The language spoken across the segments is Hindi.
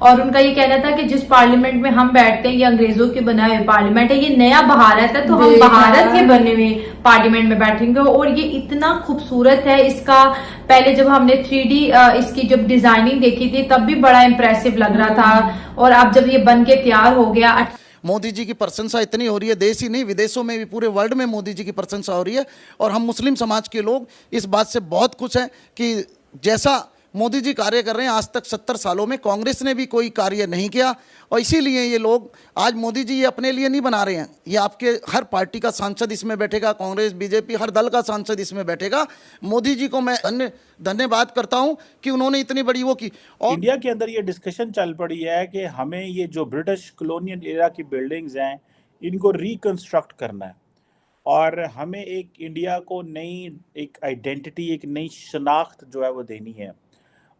और उनका ये कहना था कि जिस पार्लियामेंट में हम बैठते हैं ये अंग्रेजों के बनाए हुए पार्लियामेंट है, ये नया भारत है तो हम भारत के बने हुए पार्लियामेंट में बैठेंगे। और ये इतना खूबसूरत है, इसका पहले जब हमने 3D इसकी जब डिजाइनिंग देखी थी तब भी बड़ा इंप्रेसिव लग रहा था, और अब जब ये बन के तैयार हो गया। मोदी जी की प्रशंसा इतनी हो रही है, देश ही नहीं विदेशों में भी, पूरे वर्ल्ड में मोदी जी की प्रशंसा हो रही है। और हम मुस्लिम समाज के लोग इस बात से बहुत खुश हैं कि जैसा मोदी जी कार्य कर रहे हैं, आज तक 70 सालों में कांग्रेस ने भी कोई कार्य नहीं किया। और इसीलिए ये लोग आज मोदी जी ये अपने लिए नहीं बना रहे हैं, ये आपके हर पार्टी का सांसद इसमें बैठेगा, कांग्रेस बीजेपी हर दल का सांसद इसमें बैठेगा। मोदी जी को मैं धन्यवाद करता हूं कि उन्होंने इतनी बड़ी वो की। और इंडिया के अंदर ये डिस्कशन चल पड़ी है कि हमें ये जो ब्रिटिश कॉलोनियल एरा की बिल्डिंग्स हैं इनको रिकंस्ट्रक्ट करना है, और हमें एक इंडिया को नई एक आइडेंटिटी, एक नई शनाख्त जो है वो देनी है।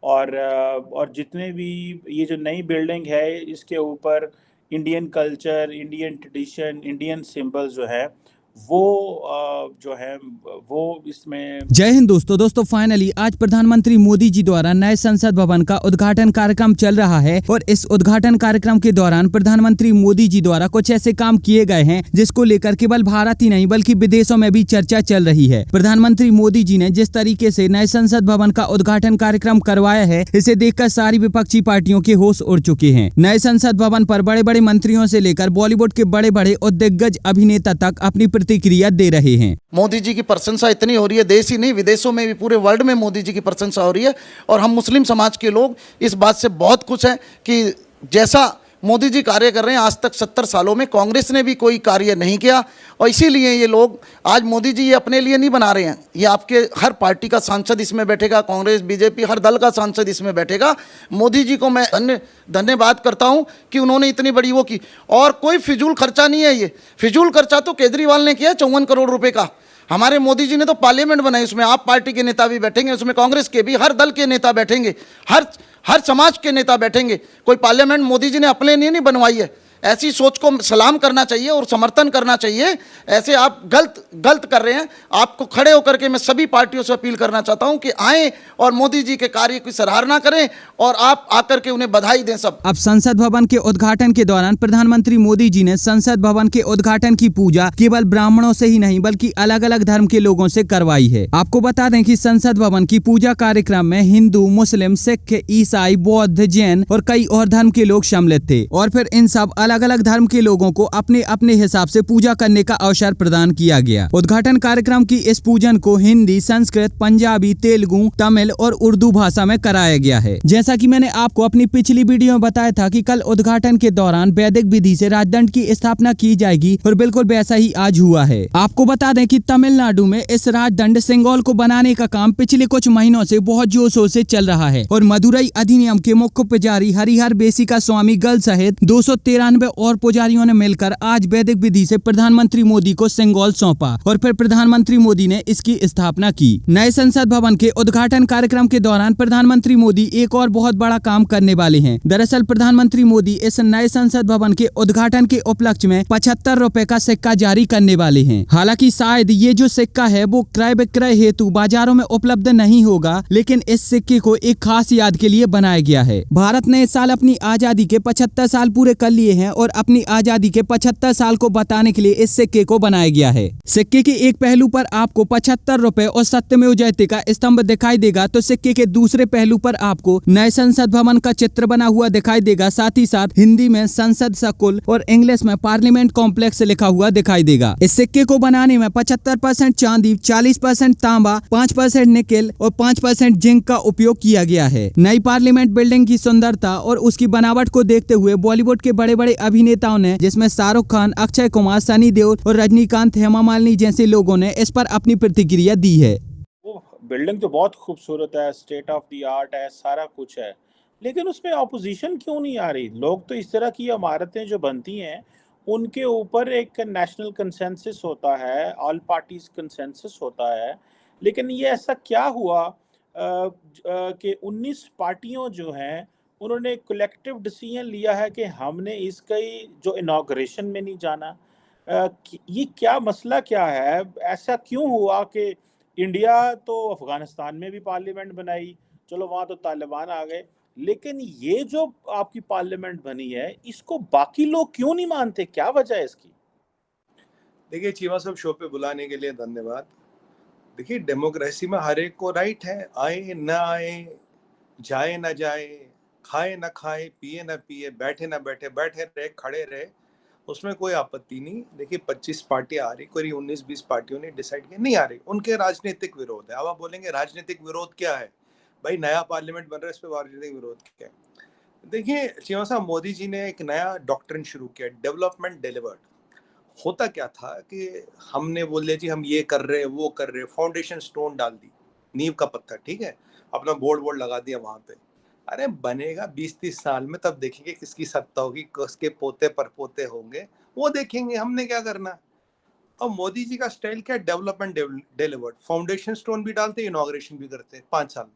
और जितने भी ये जो नई बिल्डिंग है इसके ऊपर Indian culture, Indian tradition, Indian symbols जो है वो जो है वो इसमें। जय हिंद दोस्तों फाइनली आज प्रधानमंत्री मोदी जी द्वारा नए संसद भवन का उद्घाटन कार्यक्रम चल रहा है। और इस उद्घाटन कार्यक्रम के दौरान प्रधानमंत्री मोदी जी द्वारा कुछ ऐसे काम किए गए हैं जिसको लेकर केवल भारत ही नहीं बल्कि विदेशों में भी चर्चा चल रही है। प्रधानमंत्री मोदी जी ने जिस तरीके से नए संसद भवन का उद्घाटन कार्यक्रम करवाया है, इसे देखकर सारी विपक्षी पार्टियों के होश उड़ चुके हैं। नए संसद भवन पर बड़े बड़े मंत्रियों से लेकर बॉलीवुड के बड़े बड़े और दिग्गज अभिनेता तक अपनी प्रतिक्रिया दे रहे हैं। मोदी जी की प्रशंसा इतनी हो रही है, देश ही नहीं विदेशों में भी, पूरे वर्ल्ड में मोदी जी की प्रशंसा हो रही है। और हम मुस्लिम समाज के लोग इस बात से बहुत खुश हैं कि जैसा मोदी जी कार्य कर रहे हैं, आज तक 70 सालों में कांग्रेस ने भी कोई कार्य नहीं किया। और इसीलिए ये लोग आज मोदी जी ये अपने लिए नहीं बना रहे हैं, ये आपके हर पार्टी का सांसद इसमें बैठेगा, कांग्रेस बीजेपी हर दल का सांसद इसमें बैठेगा। मोदी जी को मैं धन्यवाद करता हूं कि उन्होंने इतनी बड़ी वो की। और कोई फिजूल खर्चा नहीं है, ये फिजूल खर्चा तो केजरीवाल ने किया 54 करोड़ रुपए का। हमारे मोदी जी ने तो पार्लियामेंट बनाई, उसमें आप पार्टी के नेता भी बैठेंगे, उसमें कांग्रेस के भी, हर दल के नेता बैठेंगे, हर समाज के नेता बैठेंगे। कोई पार्लियामेंट मोदी जी ने अपने लिए नहीं बनवाई है। ऐसी सोच को सलाम करना चाहिए और समर्थन करना चाहिए। ऐसे आप गलत कर रहे हैं। आपको खड़े होकर के मैं सभी पार्टियों से अपील करना चाहता हूं कि आएं और मोदी जी के कार्य की सराहना करें और आप आकर के उन्हें बधाई दें सब। अब संसद भवन के उद्घाटन के दौरान प्रधानमंत्री मोदी जी ने संसद भवन के उद्घाटन की पूजा केवल ब्राह्मणों से ही नहीं बल्कि अलग अलग धर्म के लोगों से करवाई है। आपको बता दें कि संसद भवन की पूजा कार्यक्रम में हिंदू, मुस्लिम, सिख, ईसाई, बौद्ध, जैन और कई और धर्म के लोग शामिल थे। और फिर इन सब अलग अलग धर्म के लोगों को अपने अपने हिसाब से पूजा करने का अवसर प्रदान किया गया। उद्घाटन कार्यक्रम की इस पूजन को हिंदी, संस्कृत, पंजाबी, तेलुगु, तमिल और उर्दू भाषा में कराया गया है। जैसा कि मैंने आपको अपनी पिछली वीडियो में बताया था कि कल उद्घाटन के दौरान वैदिक विधि से राजदंड की स्थापना की जाएगी और बिल्कुल वैसा ही आज हुआ है। आपको बता दें कि तमिलनाडु में इस राजदंड सिंगोल को बनाने का काम पिछले कुछ महीनों से बहुत जोशों से चल रहा है। और मदुरई अधिनियम के मुख्य पुजारी हरिहर बेसिका स्वामी गल सहित 293 और पुजारियों ने मिलकर आज वैदिक विधि से प्रधानमंत्री मोदी को सिंगोल सौंपा और फिर प्रधानमंत्री मोदी ने इसकी स्थापना की। नए संसद भवन के उद्घाटन कार्यक्रम के दौरान प्रधानमंत्री मोदी एक और बहुत बड़ा काम करने वाले हैं। दरअसल प्रधानमंत्री मोदी इस नए संसद भवन के उद्घाटन के उपलक्ष्य में 75 रुपए का सिक्का जारी करने वाले हैं। हालांकि शायद ये जो सिक्का है वो क्रय विक्रय हेतु बाजारों में उपलब्ध नहीं होगा, लेकिन इस सिक्के को एक खास याद के लिए बनाया गया है। भारत ने इस साल अपनी आजादी के 75 साल पूरे कर लिए हैं और अपनी आजादी के 75 साल को बताने के लिए इस सिक्के को बनाया गया है। सिक्के के एक पहलू पर आपको 75 रुपए और सत्यमेव जयते का स्तंभ दिखाई देगा, तो सिक्के के दूसरे पहलू पर आपको नए संसद भवन का चित्र बना हुआ दिखाई देगा। साथ ही साथ हिंदी में संसद सकुल और इंग्लिश में पार्लियामेंट कॉम्प्लेक्स लिखा हुआ दिखाई देगा। इस सिक्के को बनाने में 75% चांदी, 40% तांबा, 5% निकेल और 5% जिंक का उपयोग किया गया है। नई पार्लियामेंट बिल्डिंग की सुंदरता और उसकी बनावट को देखते हुए बॉलीवुड के बड़े बड़े अभिनेताओं ने, जिसमें शाहरुख खान, अक्षय कुमार, सनी देओल और रजनीकांत, हेमा मालिनी जैसे लोगों ने इस पर अपनी प्रतिक्रिया दी है। वो बिल्डिंग तो बहुत खूबसूरत है, स्टेट ऑफ द आर्ट है, सारा कुछ है, लेकिन उसमें ऑपोजिशन क्यों नहीं आ रही? लोग तो इस तरह की इमारतें जो बनती हैं उनके ऊपर एक नेशनल कंसेंसस होता है, ऑल पार्टीज कंसेंसस होता है, लेकिन ये ऐसा क्या हुआ कि 19 पार्टियों जो हैं उन्होंने कलेक्टिव डिसीजन लिया है कि हमने इसकी जो इनॉग्रेशन में नहीं जाना। ये क्या मसला क्या है? ऐसा क्यों हुआ कि इंडिया तो अफगानिस्तान में भी पार्लियामेंट बनाई, चलो वहाँ तो तालिबान आ गए, लेकिन ये जो आपकी पार्लियामेंट बनी है, इसको बाकी लोग क्यों नहीं मानते? क्या वजह है इसकी? देखिए चीमा साहब, शो पे बुलाने के लिए धन्यवाद। देखिए डेमोक्रेसी में हर एक को राइट है, आए ना आए, जाए ना जाए, खाए ना खाए, पिए ना पिए, बैठे ना बैठे, बैठे रहे खड़े रहे, उसमें कोई आपत्ति नहीं। देखिए 25 पार्टियां आ रही, कोई 19-20 पार्टियों ने डिसाइड किया नहीं आ रही, उनके राजनीतिक विरोध है। अब आप बोलेंगे राजनीतिक विरोध क्या है भाई, नया पार्लियामेंट बन रहा है, इस पर राजनीतिक विरोध क्या है? देखिए चीमा साहब, मोदी जी ने एक नया डॉक्ट्रिन शुरू किया, डेवलपमेंट डिलीवर्ड। होता क्या था कि हमने बोले जी हम ये कर रहे वो कर रहे, फाउंडेशन स्टोन डाल दी, नींव का पत्थर, ठीक है, अपना बोर्ड लगा दिया वहां पे। अरे बनेगा 20-30 साल में, तब देखेंगे किसकी सत्ता होगी, किसके पोते परपोते होंगे, वो देखेंगे, हमने क्या करना। और मोदी जी का स्टाइल क्या, डेवलपमेंट डिलीवर्ड, फाउंडेशन स्टोन भी डालते, इनॉग्रेशन भी करते 5 साल में,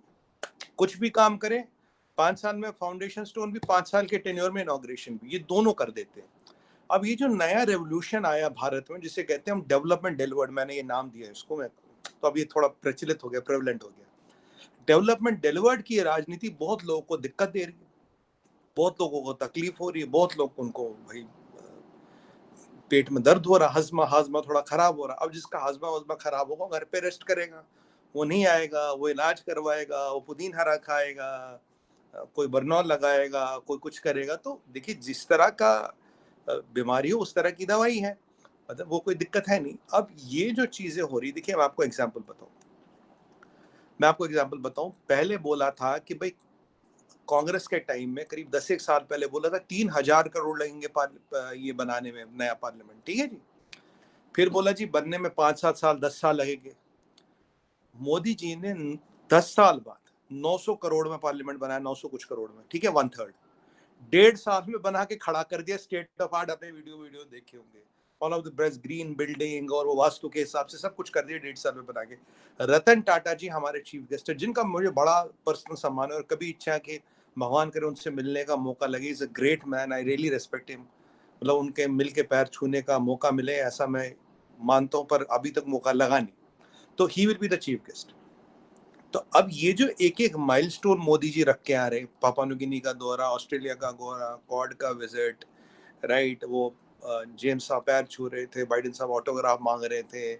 कुछ भी काम करें 5 साल में, फाउंडेशन स्टोन भी 5 साल के टेन्योर में, इनॉग्रेशन भी, ये दोनों कर देते हैं। अब ये जो नया रेवोल्यूशन आया भारत में, जिसे कहते हैं हम डेवलपमेंट डिलीवर्ड, मैंने ये नाम दिया इसको, मैं तो अब ये थोड़ा प्रचलित हो गया, प्रेवलेंट हो गया। डेवलपमेंट डिलीवर्ड की राजनीति बहुत लोगों को दिक्कत दे रही है, बहुत लोगों को तकलीफ हो रही है, बहुत लोग उनको भाई पेट में दर्द हो रहा, हाजमा थोड़ा खराब हो रहा। अब जिसका हाजमा खराब होगा घर पे रेस्ट करेगा, वो नहीं आएगा, वो इलाज करवाएगा, वो पुदीन हरा खाएगा, कोई बरनौल लगाएगा, कोई कुछ करेगा। तो देखिए जिस तरह का बीमारी हो उस तरह की दवाई है, मतलब वो कोई दिक्कत है नहीं। अब ये जो चीजें हो रही, देखिए मैं आपको एग्जांपल बताऊं, पहले बोला था कि भाई कांग्रेस के टाइम में करीब 10 साल पहले बोला था 3000 करोड़ लगेंगे ये बनाने में नया पार्लियामेंट, ठीक है जी। फिर बोला जी बनने में 5-7 साल 10 साल लगेंगे। मोदी जी ने 10 साल बाद 900 करोड़ में पार्लियामेंट बनाया, 900 कुछ करोड़ में, ठीक है, 1/3 1.5 साल में बना के खड़ा कर दिया। स्टेट ऑफ आर्ट, अपने वीडियो देखे होंगे, all of the best green building, और वो वास्तु के हिसाब से सब कुछ कर दिया 1.5 साल में बना के। रतन टाटा जी हमारे चीफ गेस्ट है, जिनका मुझे बड़ा पर्सनल सम्मान है, और कभी इच्छा है कि भगवान करे उनसे मिलने का मौका लगे। Is a great man, I really respect him. मतलब उनके मिल के पैर छूने का मौका मिले ऐसा मैं मानता हूँ, पर अभी तक मौका लगा नहीं, तो he will be the chief guest. तो अब ये जो एक एक माइलस्टोन मोदी जी रख के आ रहे, पापा न्यू गिनी का दौरा, ऑस्ट्रेलिया का दौरा, क्वाड का विजिट, राइट, वो जेम्स साहब पैर छू रहे थे, बाइडेन साहब ऑटोग्राफ मांग रहे थे,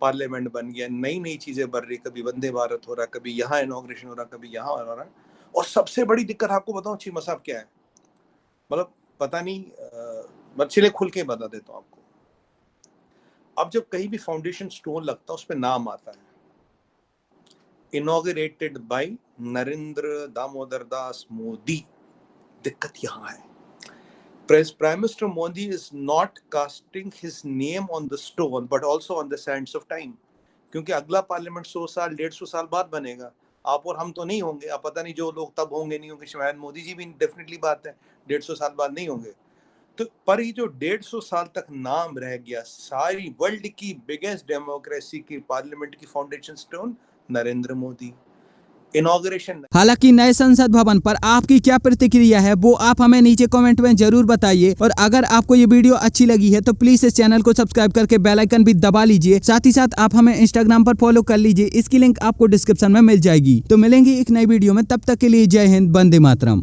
पार्लियामेंट बन गया, नई नई चीजें बन रही, कभी वंदे भारत हो रहा, कभी यहाँ इनॉग्रेशन हो रहा, कभी यहाँ हो रहा। और सबसे बड़ी दिक्कत आपको बताऊं चीमा साहब क्या है, मतलब पता नहीं, मैं खुल के बता देता हूँ आपको। अब जब कहीं भी फाउंडेशन स्टोन लगता है उस पर नाम आता है इनॉग्रेटेड बाय नरेंद्र दामोदर दास मोदी। दिक्कत यहाँ है, Prime Minister Modi is not casting his name on the stone but also on the sands of time, क्योंकि अगला पार्लियामेंट 100 साल 150 साल बाद बनेगा, आप और हम तो नहीं होंगे। अब पता नहीं जो लोग तब होंगे नहीं होंगे, शायद मोदी जी भी डेफिनेटली बात है 150 साल बाद नहीं होंगे। तो पर ये जो 150 साल तक नाम रह गया, सारी वर्ल्ड की बिगेस्ट डेमोक्रेसी की पार्लियामेंट की foundation stone Narendra Modi, inauguration. हालांकि नए संसद भवन पर आपकी क्या प्रतिक्रिया है वो आप हमें नीचे कमेंट में जरूर बताइए, और अगर आपको ये वीडियो अच्छी लगी है तो प्लीज इस चैनल को सब्सक्राइब करके बेल आइकन भी दबा लीजिए। साथ ही साथ आप हमें इंस्टाग्राम पर फॉलो कर लीजिए, इसकी लिंक आपको डिस्क्रिप्शन में मिल जाएगी। तो मिलेंगे एक नई वीडियो में, तब तक के लिए जय हिंद, वंदे मातरम।